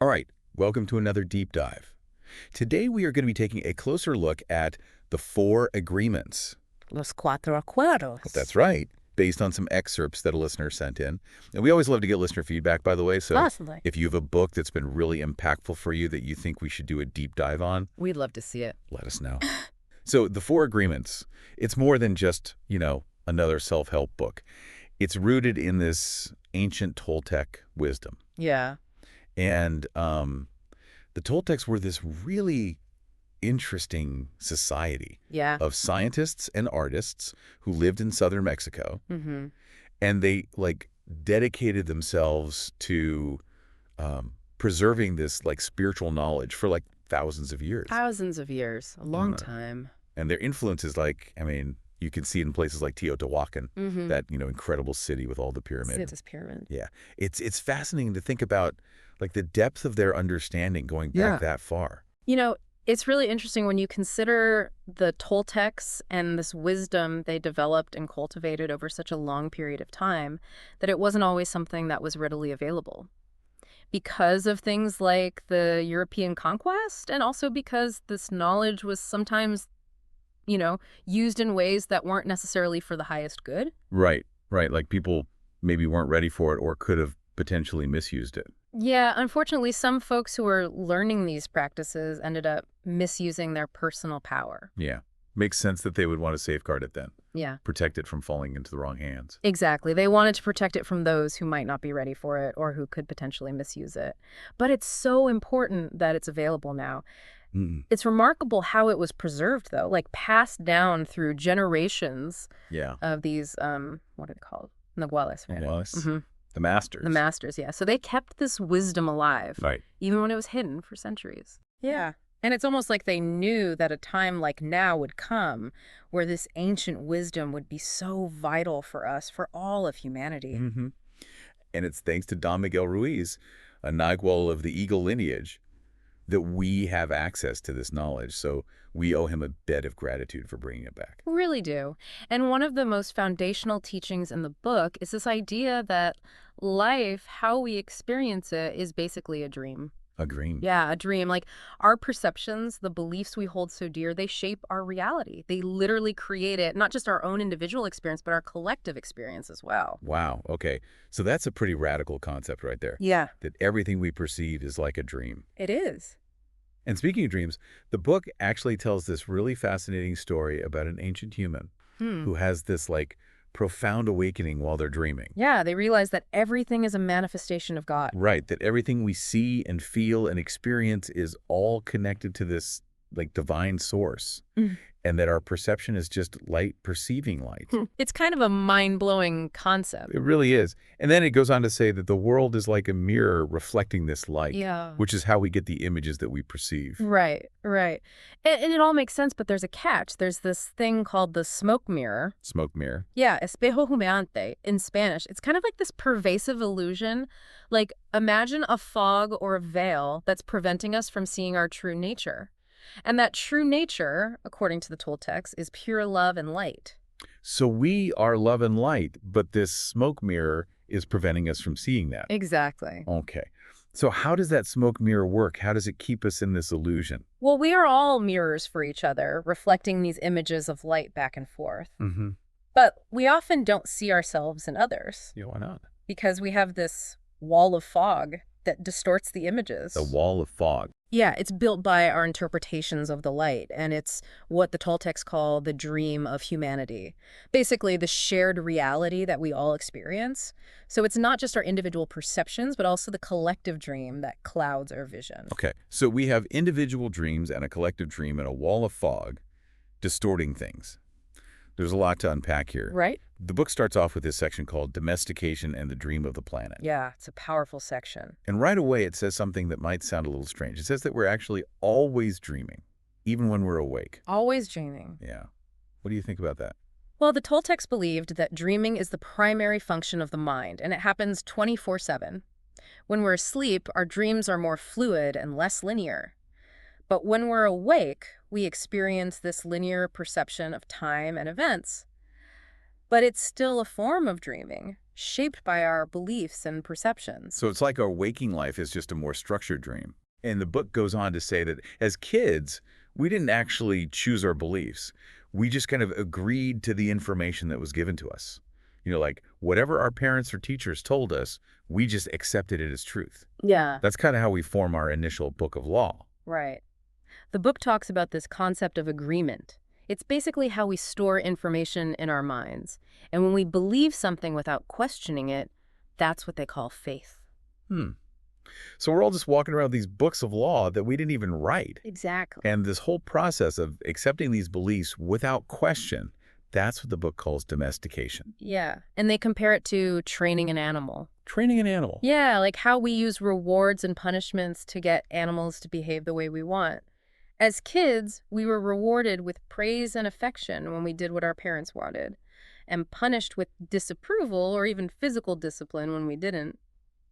All right, welcome to another deep dive. Today we are going to be taking a closer look at the four agreements. Los cuatro acuerdos. That's right, based on some excerpts that a listener sent in. And we always love to get listener feedback, by the way, so Possibly. if you have a book that's been really impactful for you that you think we should do a deep dive on, We'd love to see it. let us know. So the four agreements, it's more than just, another self-help book. It's rooted in this ancient Toltec wisdom. Yeah. And the Toltecs were this really interesting society Yeah. of scientists and artists who lived in southern Mexico. Mm-hmm. And they, dedicated themselves to preserving this, spiritual knowledge for, thousands of years. Thousands of years. A long time. And their influence is, you can see it in places like Teotihuacan, Mm-hmm. that, incredible city with all the pyramids. It's pyramid. Yeah. It's fascinating to think about, the depth of their understanding going back that far. It's really interesting when you consider the Toltecs and this wisdom they developed and cultivated over such a long period of time, that it wasn't always something that was readily available. Because of things like the European conquest, and also because this knowledge was sometimes, used in ways that weren't necessarily for the highest good. Right. Like people maybe weren't ready for it or could have potentially misused it. Yeah, unfortunately, some folks who were learning these practices ended up misusing their personal power. Yeah. Makes sense that they would want to safeguard it then. Yeah. Protect it from falling into the wrong hands. Exactly. They wanted to protect it from those who might not be ready for it or who could potentially misuse it. But it's so important that it's available now. It's remarkable how it was preserved, though, passed down through generations of these, what are they called? Naguales, right? Naguales. Mm-hmm. The masters. The masters, yeah. So they kept this wisdom alive, Right. even when it was hidden for centuries. Yeah. And it's almost like they knew that a time like now would come where this ancient wisdom would be so vital for us, for all of humanity. Mm-hmm. And it's thanks to Don Miguel Ruiz, a Nagual of the Eagle lineage, that we have access to this knowledge. So we owe him a debt of gratitude for bringing it back. Really do. And one of the most foundational teachings in the book is this idea that life, how we experience it, is basically a dream. A dream. Yeah, a dream. Our perceptions, the beliefs we hold so dear, they shape our reality. They literally create it, not just our own individual experience, but our collective experience as well. Wow. Okay. So that's a pretty radical concept right there. Yeah. That everything we perceive is like a dream. It is. And speaking of dreams, the book actually tells this really fascinating story about an ancient human who has this, profound awakening while they're dreaming. Yeah, they realize that everything is a manifestation of God. Right, that everything we see and feel and experience is all connected to this, divine source. And that our perception is just light perceiving light. It's kind of a mind-blowing concept. It really is. And then it goes on to say that the world is like a mirror reflecting this light, which is how we get the images that we perceive. Right. And it all makes sense, but there's a catch. There's this thing called the smoke mirror. Smoke mirror. Yeah, espejo humeante in Spanish. It's kind of like this pervasive illusion. Imagine a fog or a veil that's preventing us from seeing our true nature. And that true nature, according to the Toltecs, is pure love and light. So we are love and light, but this smoke mirror is preventing us from seeing that. Exactly. Okay. So how does that smoke mirror work? How does it keep us in this illusion? Well, we are all mirrors for each other, reflecting these images of light back and forth. Mm-hmm. But we often don't see ourselves in others. Yeah, why not? Because we have this wall of fog that distorts the images. The wall of fog. Yeah, it's built by our interpretations of the light, and it's what the Toltecs call the dream of humanity. Basically, the shared reality that we all experience. So it's not just our individual perceptions, but also the collective dream that clouds our vision. Okay, so we have individual dreams and a collective dream and a wall of fog distorting things. There's a lot to unpack here. Right? The book starts off with this section called Domestication and the Dream of the Planet. Yeah, it's a powerful section. And right away it says something that might sound a little strange. It says that we're actually always dreaming, even when we're awake. Always dreaming. Yeah. What do you think about that? Well, the Toltecs believed that dreaming is the primary function of the mind, and it happens 24/7. When we're asleep, our dreams are more fluid and less linear. But when we're awake, we experience this linear perception of time and events. But it's still a form of dreaming. shaped by our beliefs and perceptions. So it's like our waking life is just a more structured dream. And the book goes on to say that as kids, we didn't actually choose our beliefs. We just kind of agreed to the information that was given to us. Like whatever our parents or teachers told us, we just accepted it as truth. Yeah. That's kind of how we form our initial book of law. Right. The book talks about this concept of agreement. It's basically how we store information in our minds. And when we believe something without questioning it, that's what they call faith. Hmm. So we're all just walking around with these books of law that we didn't even write. Exactly. And this whole process of accepting these beliefs without question, that's what the book calls domestication. Yeah. And they compare it to training an animal. Training an animal. Yeah, like how we use rewards and punishments to get animals to behave the way we want. As kids, we were rewarded with praise and affection when we did what our parents wanted, and punished with disapproval or even physical discipline when we didn't.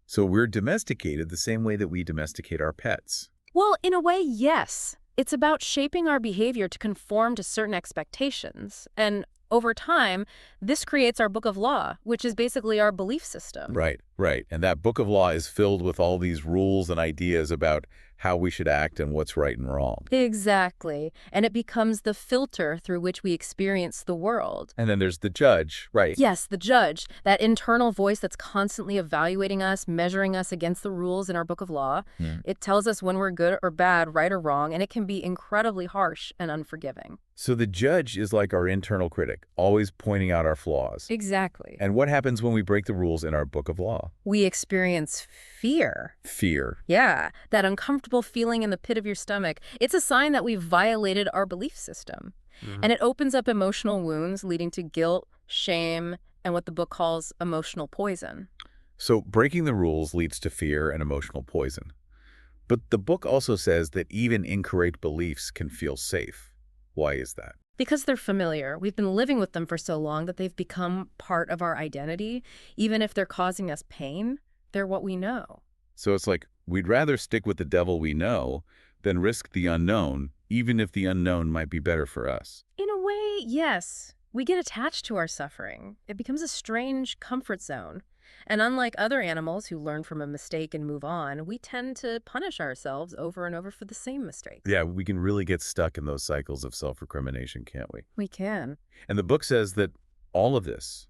So we're domesticated the same way that we domesticate our pets. Well, in a way, yes. It's about shaping our behavior to conform to certain expectations. And over time, this creates our book of law, which is basically our belief system. Right, right. And that book of law is filled with all these rules and ideas about how we should act and what's right and wrong. Exactly. And it becomes the filter through which we experience the world. And then there's the judge, right? Yes, the judge, that internal voice that's constantly evaluating us, measuring us against the rules in our book of law. It tells us when we're good or bad, right or wrong, and it can be incredibly harsh and unforgiving. So the judge is like our internal critic, always pointing out our flaws. Exactly. And what happens when we break the rules in our book of law? We experience fear. Fear. Yeah, that uncomfortable feeling in the pit of your stomach. It's a sign that we've violated our belief system. And it opens up emotional wounds leading to guilt, shame, and what the book calls emotional poison. So breaking the rules leads to fear and emotional poison. But the book also says that even incorrect beliefs can feel safe. Why is that? Because they're familiar. We've been living with them for so long that they've become part of our identity. Even if they're causing us pain, they're what we know. So it's like we'd rather stick with the devil we know than risk the unknown, even if the unknown might be better for us. In a way, yes. We get attached to our suffering. It becomes a strange comfort zone. And unlike other animals who learn from a mistake and move on, we tend to punish ourselves over and over for the same mistake. Yeah, we can really get stuck in those cycles of self-recrimination, can't we? We can. And the book says that all of this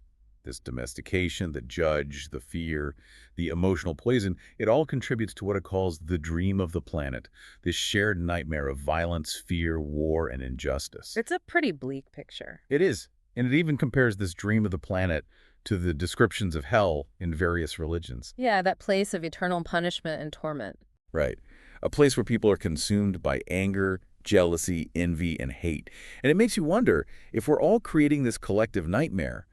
domestication, the judge, the fear, the emotional poison, it all contributes to what it calls the dream of the planet, this shared nightmare of violence, fear, war, and injustice. It's a pretty bleak picture. It is. And it even compares this dream of the planet to the descriptions of hell in various religions. Yeah, that place of eternal punishment and torment. Right. A place where people are consumed by anger, jealousy, envy, and hate. And it makes you wonder, if we're all creating this collective nightmare,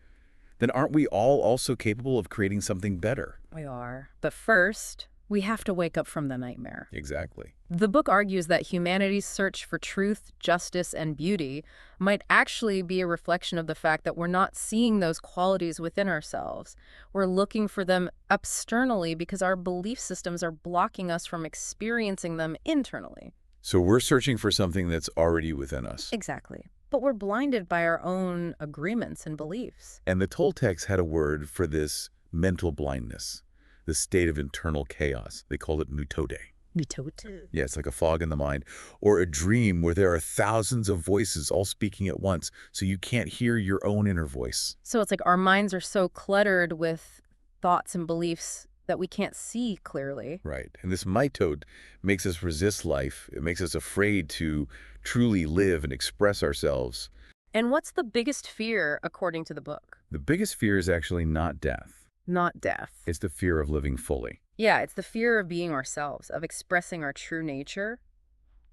then aren't we all also capable of creating something better? We are. But first, we have to wake up from the nightmare. Exactly. The book argues that humanity's search for truth, justice, and beauty might actually be a reflection of the fact that we're not seeing those qualities within ourselves. We're looking for them externally because our belief systems are blocking us from experiencing them internally. So we're searching for something that's already within us. Exactly. But we're blinded by our own agreements and beliefs. And the Toltecs had a word for this mental blindness, this state of internal chaos. They called it mutode. Mitote. Yeah, it's like a fog in the mind, or a dream where there are thousands of voices all speaking at once, so you can't hear your own inner voice. So it's like our minds are so cluttered with thoughts and beliefs that we can't see clearly. Right. And this mitode makes us resist life. It makes us afraid to truly live and express ourselves. And what's the biggest fear, according to the book? The biggest fear is actually not death. Not death. It's the fear of living fully. Yeah, it's the fear of being ourselves, of expressing our true nature.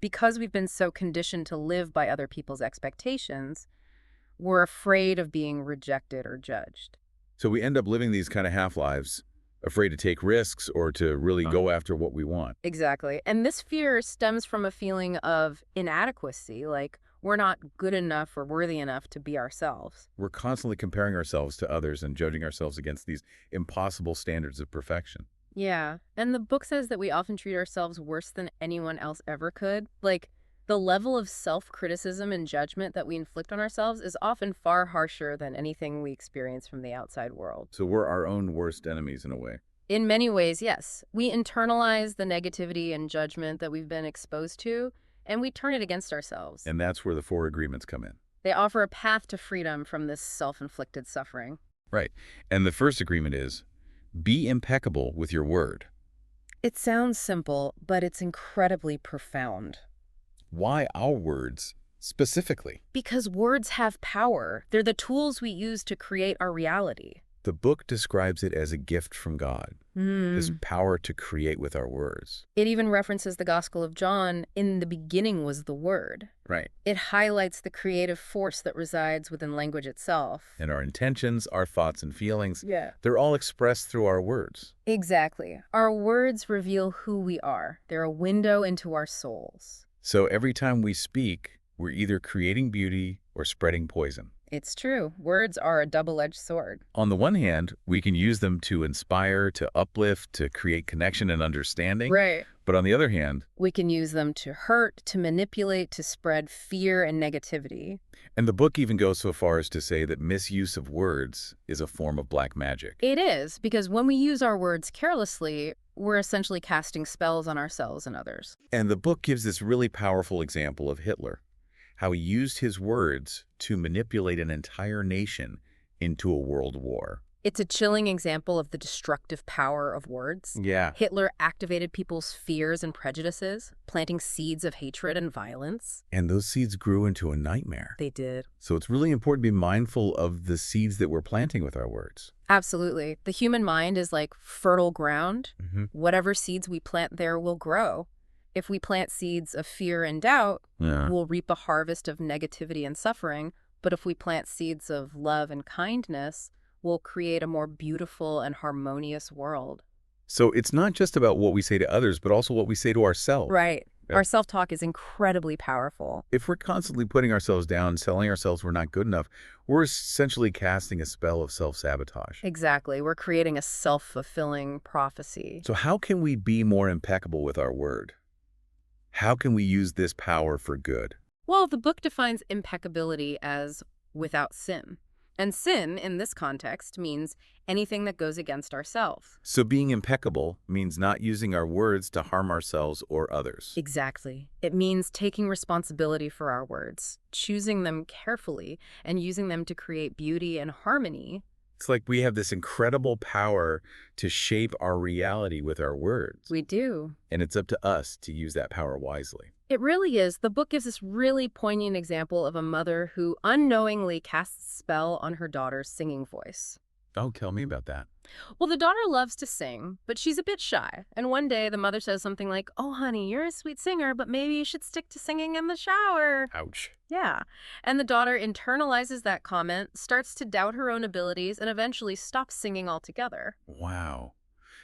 Because we've been so conditioned to live by other people's expectations, we're afraid of being rejected or judged. So we end up living these kind of half-lives, afraid to take risks or to really go after what we want. Exactly. And this fear stems from a feeling of inadequacy, like we're not good enough or worthy enough to be ourselves. We're constantly comparing ourselves to others and judging ourselves against these impossible standards of perfection. Yeah. And the book says that we often treat ourselves worse than anyone else ever could. Like, The level of self-criticism and judgment that we inflict on ourselves is often far harsher than anything we experience from the outside world. So we're our own worst enemies in a way. In many ways, yes. We internalize the negativity and judgment that we've been exposed to, and we turn it against ourselves. And that's where the four agreements come in. They offer a path to freedom from this self-inflicted suffering. Right. And the first agreement is, be impeccable with your word. It sounds simple, but it's incredibly profound. Why our words specifically? Because words have power. They're the tools we use to create our reality. The book describes it as a gift from God, this power to create with our words. It even references the Gospel of John, in the beginning was the Word. Right. It highlights the creative force that resides within language itself. And our intentions, our thoughts and feelings, Yeah. they're all expressed through our words. Exactly. Our words reveal who we are. They're a window into our souls. So every time we speak, we're either creating beauty or spreading poison. It's true. Words are a double-edged sword. On the one hand, we can use them to inspire, to uplift, to create connection and understanding. Right. But on the other hand, We can use them to hurt, to manipulate, to spread fear and negativity. and the book even goes so far as to say that misuse of words is a form of black magic. It is, because when we use our words carelessly, we're essentially casting spells on ourselves and others. And the book gives this really powerful example of Hitler, how he used his words to manipulate an entire nation into a world war. It's a chilling example of the destructive power of words. Yeah. Hitler activated people's fears and prejudices, planting seeds of hatred and violence. And those seeds grew into a nightmare. They did. So it's really important to be mindful of the seeds that we're planting with our words. Absolutely. The human mind is like fertile ground. Mm-hmm. Whatever seeds we plant there will grow. If we plant seeds of fear and doubt, Yeah. we'll reap a harvest of negativity and suffering. But if we plant seeds of love and kindness, we'll create a more beautiful and harmonious world. So it's not just about what we say to others, but also what we say to ourselves. Right. Yeah. Our self-talk is incredibly powerful. If we're constantly putting ourselves down, telling ourselves we're not good enough, we're essentially casting a spell of self-sabotage. Exactly. We're creating a self-fulfilling prophecy. So how can we be more impeccable with our word? How can we use this power for good? Well, the book defines impeccability as without sin. And sin, in this context, means anything that goes against ourselves. So being impeccable means not using our words to harm ourselves or others. Exactly. It means taking responsibility for our words, choosing them carefully, and using them to create beauty and harmony. It's like we have this incredible power to shape our reality with our words. We do. And it's up to us to use that power wisely. It really is. The book gives this really poignant example of a mother who unknowingly casts a spell on her daughter's singing voice. Oh, tell me about that. Well, the daughter loves to sing, but she's a bit shy. And one day the mother says something like, "Oh, honey, you're a sweet singer, but maybe you should stick to singing in the shower." Ouch. Yeah. And the daughter internalizes that comment, starts to doubt her own abilities, and eventually stops singing altogether. Wow.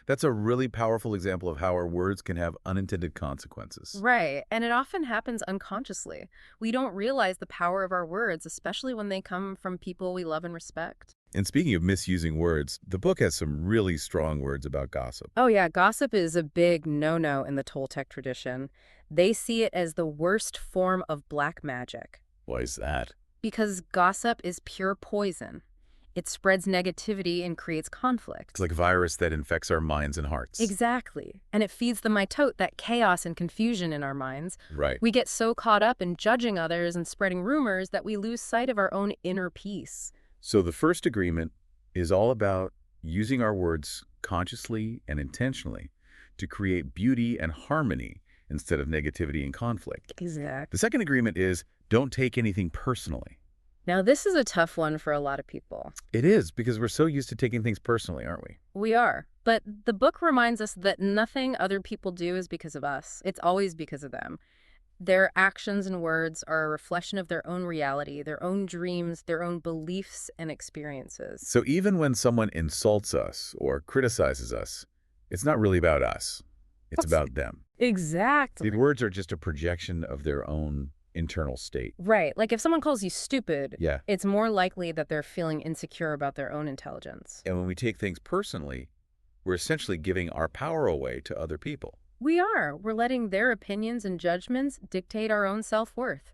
That's a really powerful example of how our words can have unintended consequences. Right. And it often happens unconsciously. We don't realize the power of our words, especially when they come from people we love and respect. And speaking of misusing words, the book has some really strong words about gossip. Oh yeah, gossip is a big no-no in the Toltec tradition. They see it as the worst form of black magic. Why is that? Because gossip is pure poison. It spreads negativity and creates conflict. It's like a virus that infects our minds and hearts. Exactly. And it feeds the mitote, that chaos and confusion in our minds. Right. We get so caught up in judging others and spreading rumors that we lose sight of our own inner peace. So the first agreement is all about using our words consciously and intentionally to create beauty and harmony instead of negativity and conflict. Exactly. The second agreement is don't take anything personally. Now, this is a tough one for a lot of people. It is, because we're so used to taking things personally, aren't we? We are. But the book reminds us that nothing other people do is because of us. It's always because of them. Their actions and words are a reflection of their own reality, their own dreams, their own beliefs and experiences. So even when someone insults us or criticizes us, it's not really about us. It's about them. Exactly. The words are just a projection of their own internal state. Right. Like if someone calls you stupid, Yeah. it's more likely that they're feeling insecure about their own intelligence. And when we take things personally, we're essentially giving our power away to other people. We are. We're letting their opinions and judgments dictate our own self-worth.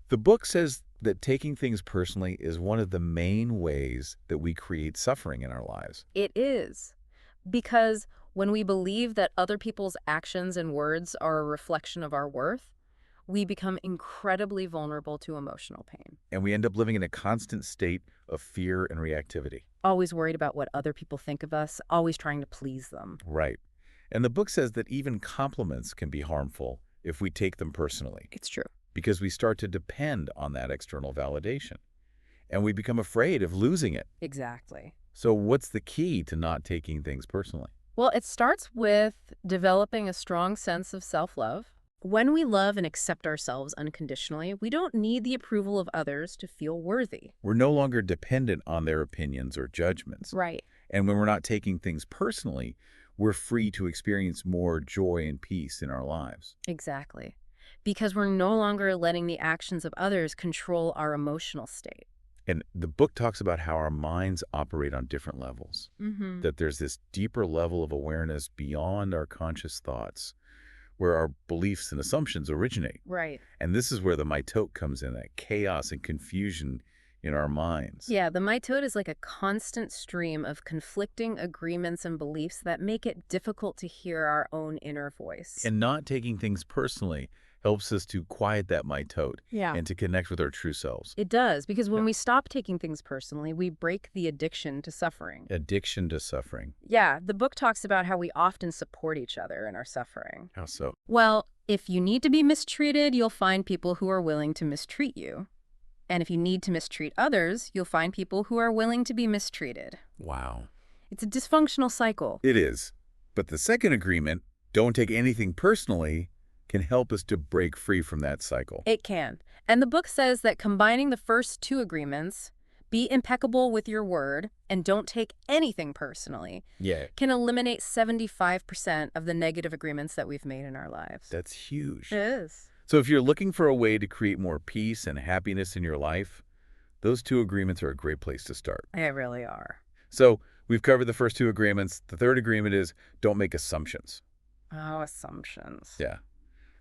The book says that taking things personally is one of the main ways that we create suffering in our lives. It is. Because when we believe that other people's actions and words are a reflection of our worth, we become incredibly vulnerable to emotional pain. And we end up living in a constant state of fear and reactivity. Always worried about what other people think of us, always trying to please them. Right. And the book says that even compliments can be harmful if we take them personally, It's true. because we start to depend on that external validation. And we become afraid of losing it. Exactly. So what's the key to not taking things personally? Well, it starts with developing a strong sense of self-love. When we love and accept ourselves unconditionally, we don't need the approval of others to feel worthy. We're no longer dependent on their opinions or judgments. Right. And when we're not taking things personally, we're free to experience more joy and peace in our lives. Exactly. Because we're no longer letting the actions of others control our emotional state. And the book talks about how our minds operate on different levels, Mm-hmm. that there's this deeper level of awareness beyond our conscious thoughts, where our beliefs and assumptions originate. Right. And this is where the mitote comes in, that chaos and confusion in our minds. Yeah, the mitote is like a constant stream of conflicting agreements and beliefs that make it difficult to hear our own inner voice. And not taking things personally helps us to quiet that mitote Yeah. and to connect with our true selves. It does, because when Yeah. we stop taking things personally, we break the addiction to suffering. Addiction to suffering. Yeah, the book talks about how we often support each other in our suffering. How so? Well, if you need to be mistreated, you'll find people who are willing to mistreat you. And if you need to mistreat others, you'll find people who are willing to be mistreated. Wow. It's a dysfunctional cycle. It is. But the second agreement, don't take anything personally, can help us to break free from that cycle. It can. And the book says that combining the first two agreements, be impeccable with your word and don't take anything personally, Yeah. can eliminate 75% of the negative agreements that we've made in our lives. That's huge. It is. So if you're looking for a way to create more peace and happiness in your life, those two agreements are a great place to start. They really are. So we've covered the first two agreements. The third agreement is don't make assumptions. Oh, assumptions. Yeah.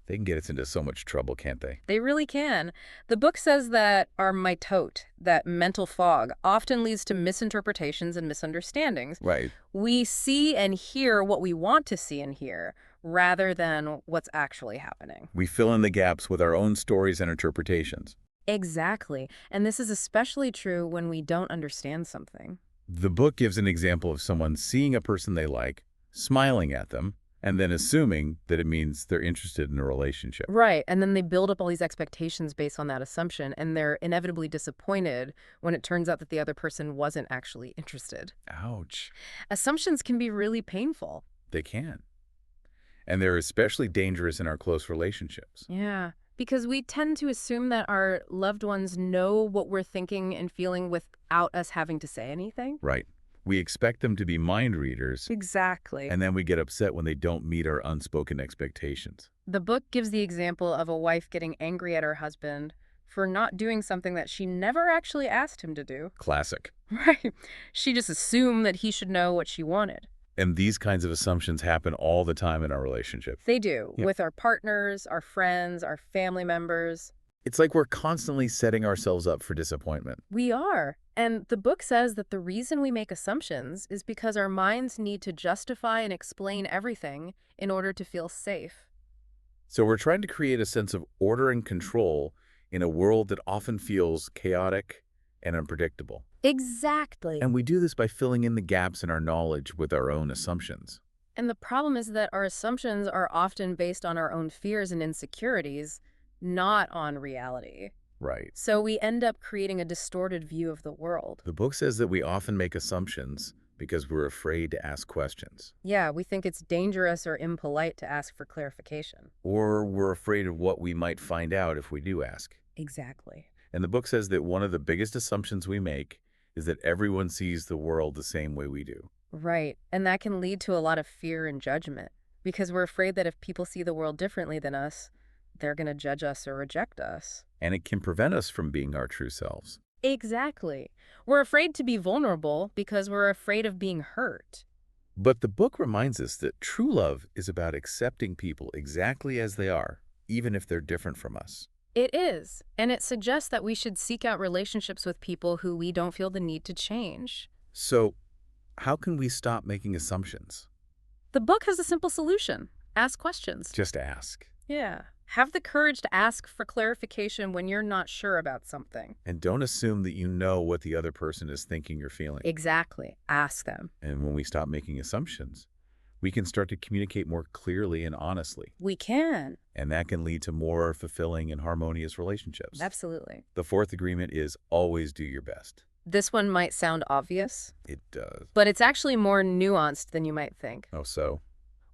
They can get us into so much trouble, can't they? They really can. The book says that our mitote, that mental fog, often leads to misinterpretations and misunderstandings. Right. We see and hear what we want to see and hear, rather than what's actually happening. We fill in the gaps with our own stories and interpretations. Exactly. And this is especially true when we don't understand something. The book gives an example of someone seeing a person they like, smiling at them, and then assuming that it means they're interested in a relationship. Right. And then they build up all these expectations based on that assumption, and they're inevitably disappointed when it turns out that the other person wasn't actually interested. Ouch. Assumptions can be really painful. They can. And they're especially dangerous in our close relationships. Yeah. Because we tend to assume that our loved ones know what we're thinking and feeling without us having to say anything. Right. We expect them to be mind readers, Exactly. and then we get upset when they don't meet our unspoken expectations. The book gives the example of a wife getting angry at her husband for not doing something that she never actually asked him to do. Classic. Right. She just assumed that he should know what she wanted. And these kinds of assumptions happen all the time in our relationships. They do, Yeah. with our partners, our friends, our family members. It's like we're constantly setting ourselves up for disappointment. We are. And the book says that the reason we make assumptions is because our minds need to justify and explain everything in order to feel safe. So we're trying to create a sense of order and control in a world that often feels chaotic and unpredictable. Exactly. And we do this by filling in the gaps in our knowledge with our own assumptions. And the problem is that our assumptions are often based on our own fears and insecurities, not on reality. Right. So we end up creating a distorted view of the world. The book says that we often make assumptions because we're afraid to ask questions. Yeah, we think it's dangerous or impolite to ask for clarification. Or we're afraid of what we might find out if we do ask. Exactly. And the book says that one of the biggest assumptions we make is that everyone sees the world the same way we do. Right. And that can lead to a lot of fear and judgment because we're afraid that if people see the world differently than us, they're going to judge us or reject us. And it can prevent us from being our true selves. Exactly. We're afraid to be vulnerable because we're afraid of being hurt. But the book reminds us that true love is about accepting people exactly as they are, even if they're different from us. It is, and it suggests that we should seek out relationships with people who we don't feel the need to change. So, how can we stop making assumptions? The book has a simple solution. Ask questions. Just ask. Yeah. Have the courage to ask for clarification when you're not sure about something. And don't assume that you know what the other person is thinking or feeling. Exactly. Ask them. And when we stop making assumptions, we can start to communicate more clearly and honestly. We can. And that can lead to more fulfilling and harmonious relationships. Absolutely. The fourth agreement is always do your best. This one might sound obvious, It does. but it's actually more nuanced than you might think. Oh, so?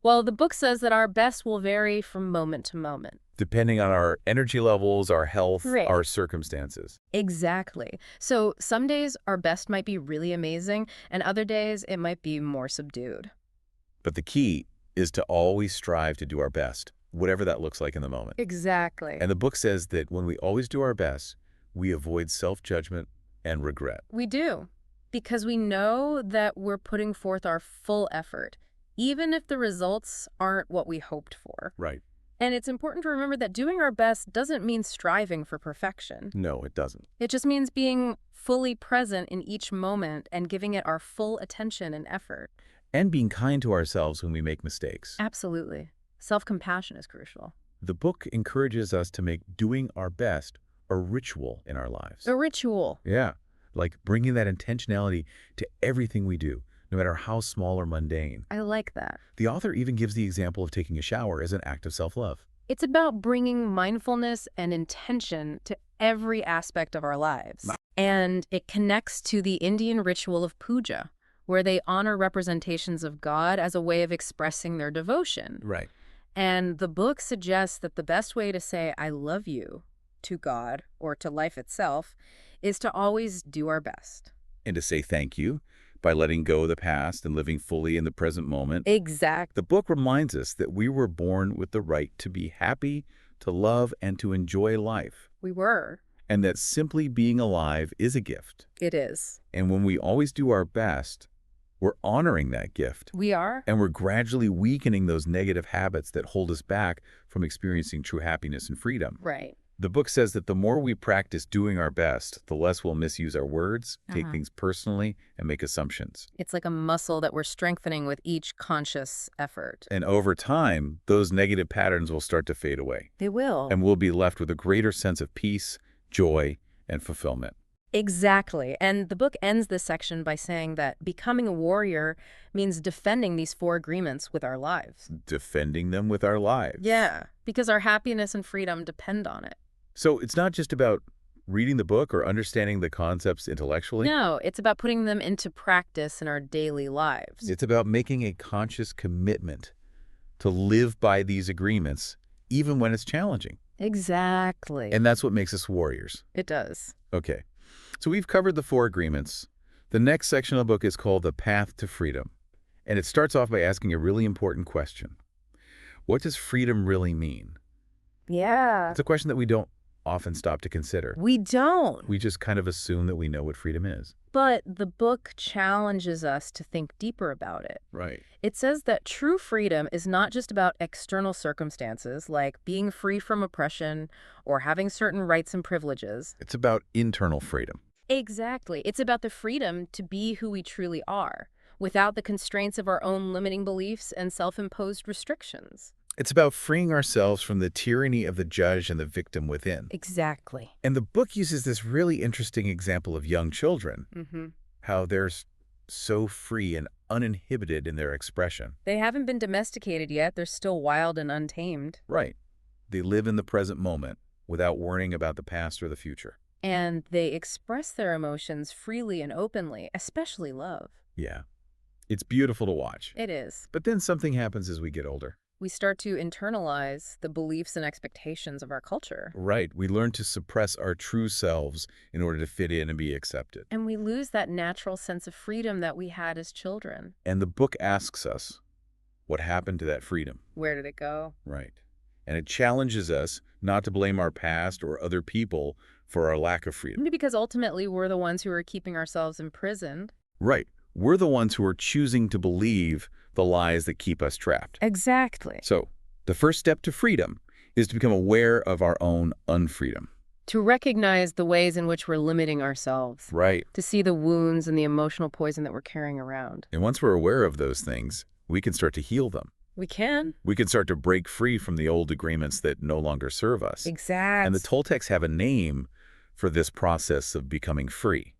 Well, the book says that our best will vary from moment to moment. Depending on our energy levels, our health, Right. our circumstances. Exactly. So some days our best might be really amazing, and other days it might be more subdued. But the key is to always strive to do our best, whatever that looks like in the moment. Exactly. And the book says that when we always do our best, we avoid self-judgment and regret. We do, because we know that we're putting forth our full effort, even if the results aren't what we hoped for. Right. And it's important to remember that doing our best doesn't mean striving for perfection. No, it doesn't. It just means being fully present in each moment and giving it our full attention and effort. And being kind to ourselves when we make mistakes. Absolutely. Self-compassion is crucial. The book encourages us to make doing our best a ritual in our lives. A ritual. Yeah, like bringing that intentionality to everything we do, no matter how small or mundane. I like that. The author even gives the example of taking a shower as an act of self-love. It's about bringing mindfulness and intention to every aspect of our lives. And it connects to the Indian ritual of puja, where they honor representations of God as a way of expressing their devotion. Right. And the book suggests that the best way to say, I love you, to God or to life itself, is to always do our best. And to say thank you by letting go of the past and living fully in the present moment. Exactly. The book reminds us that we were born with the right to be happy, to love, and to enjoy life. We were. And that simply being alive is a gift. It is. And when we always do our best, we're honoring that gift. We are. And we're gradually weakening those negative habits that hold us back from experiencing true happiness and freedom. Right. The book says that the more we practice doing our best, the less we'll misuse our words, take things personally, and make assumptions. It's like a muscle that we're strengthening with each conscious effort. And over time, those negative patterns will start to fade away. They will. And we'll be left with a greater sense of peace, joy, and fulfillment. Exactly. And the book ends this section by saying that becoming a warrior means defending these 4 agreements with our lives. Defending them with our lives. Yeah, because our happiness and freedom depend on it. So it's not just about reading the book or understanding the concepts intellectually. No, it's about putting them into practice in our daily lives. It's about making a conscious commitment to live by these agreements, even when it's challenging. Exactly. And that's what makes us warriors. It does. Okay, so we've covered the 4 agreements. The next section of the book is called The Path to Freedom. And it starts off by asking a really important question. What does freedom really mean? Yeah. It's a question that we don't often stop to consider. We don't. We just kind of assume that we know what freedom is. But the book challenges us to think deeper about it. Right. It says that true freedom is not just about external circumstances, like being free from oppression or having certain rights and privileges. It's about internal freedom. Exactly. It's about the freedom to be who we truly are, without the constraints of our own limiting beliefs and self-imposed restrictions. It's about freeing ourselves from the tyranny of the judge and the victim within. Exactly. And the book uses this really interesting example of young children, how they're so free and uninhibited in their expression. They haven't been domesticated yet. They're still wild and untamed. Right. They live in the present moment without worrying about the past or the future. And they express their emotions freely and openly, especially love. Yeah. It's beautiful to watch. It is. But then something happens as we get older. We start to internalize the beliefs and expectations of our culture. Right. We learn to suppress our true selves in order to fit in and be accepted. And we lose that natural sense of freedom that we had as children. And the book asks us, what happened to that freedom? Where did it go? Right. And it challenges us not to blame our past or other people for our lack of freedom. Maybe because ultimately we're the ones who are keeping ourselves imprisoned. Right. We're the ones who are choosing to believe the lies that keep us trapped. Exactly. So the first step to freedom is to become aware of our own unfreedom. To recognize the ways in which we're limiting ourselves. Right. To see the wounds and the emotional poison that we're carrying around. And once we're aware of those things, we can start to heal them. We can. We can start to break free from the old agreements that no longer serve us. Exactly. And the Toltecs have a name for this process of becoming free.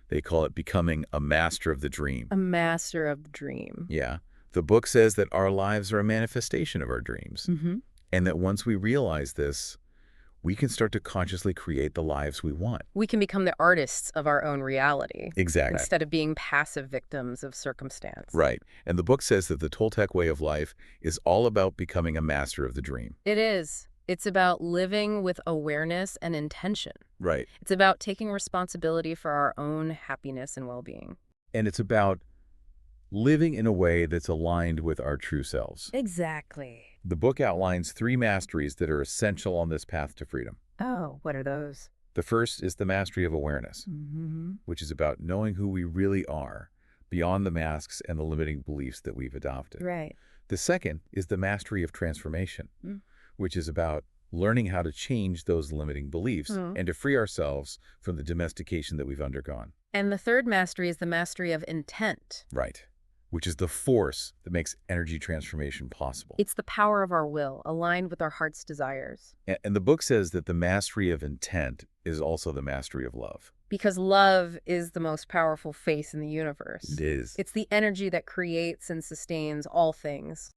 They call it becoming a master of the dream. A master of the dream. Yeah. The book says that our lives are a manifestation of our dreams. Mm-hmm. And that once we realize this, we can start to consciously create the lives we want. We can become the artists of our own reality. Exactly. Instead of being passive victims of circumstance. Right. And the book says that the Toltec way of life is all about becoming a master of the dream. It is. It's about living with awareness and intention. Right. It's about taking responsibility for our own happiness and well-being. And it's about living in a way that's aligned with our true selves. Exactly. The book outlines 3 masteries that are essential on this path to freedom. Oh, what are those? The first is the mastery of awareness, Mm-hmm. which is about knowing who we really are beyond the masks and the limiting beliefs that we've adopted. Right. The second is the mastery of transformation, Mm. which is about learning how to change those limiting beliefs and to free ourselves from the domestication that we've undergone. And the third mastery is the mastery of intent. Right. Which is the force that makes energy transformation possible. It's the power of our will, aligned with our heart's desires. And the book says that the mastery of intent is also the mastery of love. Because love is the most powerful face in the universe. It is. It's the energy that creates and sustains all things.